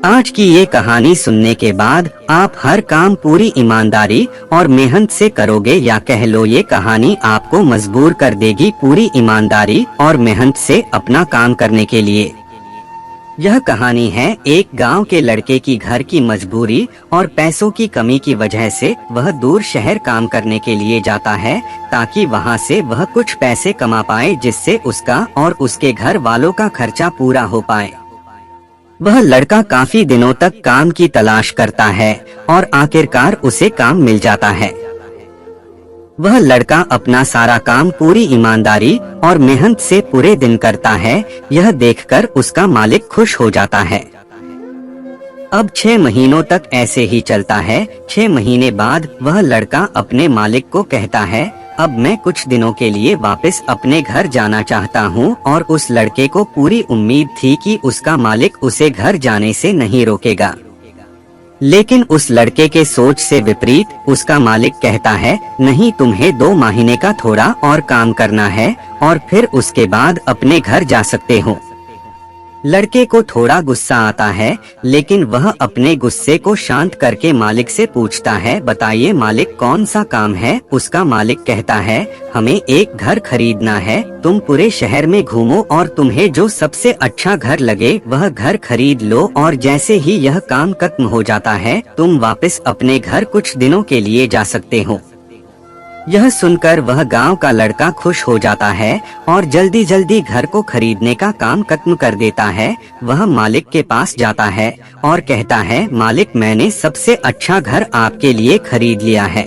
आज की ये कहानी सुनने के बाद आप हर काम पूरी ईमानदारी और मेहनत से करोगे, या कह लो ये कहानी आपको मजबूर कर देगी पूरी ईमानदारी और मेहनत से अपना काम करने के लिए। यह कहानी है एक गांव के लड़के की घर की मजबूरी और पैसों की कमी की वजह से वह दूर शहर काम करने के लिए जाता है, ताकि वहां से वह कुछ पैसे कमा पाए, जिससे उसका और उसके घर वालों का खर्चा पूरा हो पाए। वह लड़का काफी दिनों तक काम की तलाश करता है और आखिरकार उसे काम मिल जाता है। वह लड़का अपना सारा काम पूरी ईमानदारी और मेहनत से पूरे दिन करता है। यह देखकर उसका मालिक खुश हो जाता है। अब 6 महीनों तक ऐसे ही चलता है। 6 महीने बाद वह लड़का अपने मालिक को कहता है, अब मैं कुछ दिनों के लिए वापस अपने घर जाना चाहता हूँ। और उस लड़के को पूरी उम्मीद थी कि उसका मालिक उसे घर जाने से नहीं रोकेगा, लेकिन उस लड़के के सोच से विपरीत उसका मालिक कहता है, नहीं, तुम्हें 2 महीने का थोड़ा और काम करना है और फिर उसके बाद अपने घर जा सकते हो। लड़के को थोड़ा गुस्सा आता है, लेकिन वह अपने गुस्से को शांत करके मालिक से पूछता है, बताइए मालिक, कौन सा काम है? उसका मालिक कहता है, हमें एक घर खरीदना है। तुम पूरे शहर में घूमो और तुम्हें जो सबसे अच्छा घर लगे वह घर खरीद लो, और जैसे ही यह काम खत्म हो जाता है तुम वापस अपने घर कुछ दिनों के लिए जा सकते हो। यह सुनकर वह गांव का लड़का खुश हो जाता है और जल्दी जल्दी घर को खरीदने का काम खत्म कर देता है। वह मालिक के पास जाता है और कहता है, मालिक, मैंने सबसे अच्छा घर आपके लिए खरीद लिया है।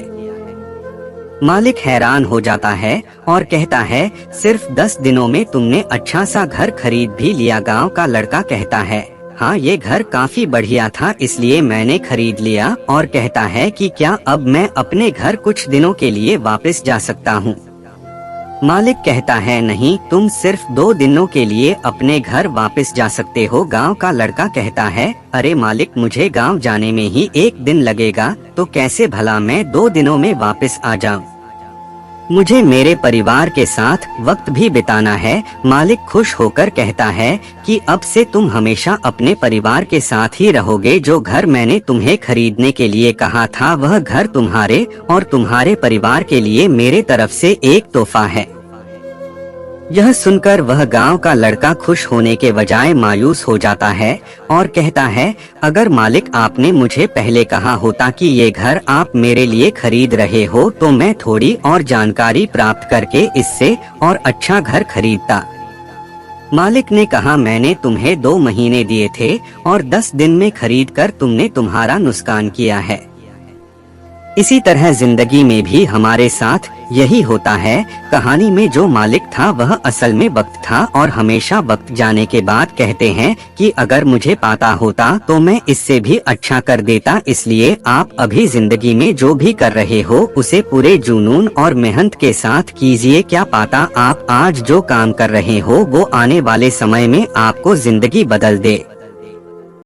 मालिक हैरान हो जाता है और कहता है, सिर्फ 10 दिनों में तुमने अच्छा सा घर खरीद भी लिया? गांव का लड़का कहता है, हाँ, ये घर काफी बढ़िया था, इसलिए मैंने खरीद लिया। और कहता है कि क्या अब मैं अपने घर कुछ दिनों के लिए वापस जा सकता हूँ? मालिक कहता है, नहीं, तुम सिर्फ 2 दिनों के लिए अपने घर वापस जा सकते हो। गांव का लड़का कहता है, अरे मालिक, मुझे गांव जाने में ही 1 दिन लगेगा, तो कैसे भला मैं 2 दिनों में वापस आ जाऊं? मुझे मेरे परिवार के साथ वक्त भी बिताना है। मालिक खुश होकर कहता है कि अब से तुम हमेशा अपने परिवार के साथ ही रहोगे। जो घर मैंने तुम्हें खरीदने के लिए कहा था वह घर तुम्हारे और तुम्हारे परिवार के लिए मेरे तरफ से एक तोहफा है। यह सुनकर वह गांव का लड़का खुश होने के बजाय मायूस हो जाता है और कहता है, अगर मालिक आपने मुझे पहले कहा होता कि ये घर आप मेरे लिए खरीद रहे हो, तो मैं थोड़ी और जानकारी प्राप्त करके इससे और अच्छा घर खरीदता। मालिक ने कहा, मैंने तुम्हें 2 महीने दिए थे और 10 दिन में खरीद कर तुमने तुम्हारा नुकसान किया है। इसी तरह जिंदगी में भी हमारे साथ यही होता है। कहानी में जो मालिक था वह असल में वक्त था, और हमेशा वक्त जाने के बाद कहते हैं कि अगर मुझे पता होता तो मैं इससे भी अच्छा कर देता। इसलिए आप अभी जिंदगी में जो भी कर रहे हो उसे पूरे जुनून और मेहनत के साथ कीजिए। क्या पता आप आज जो काम कर रहे हो वो आने वाले समय में आपको जिंदगी बदल दे।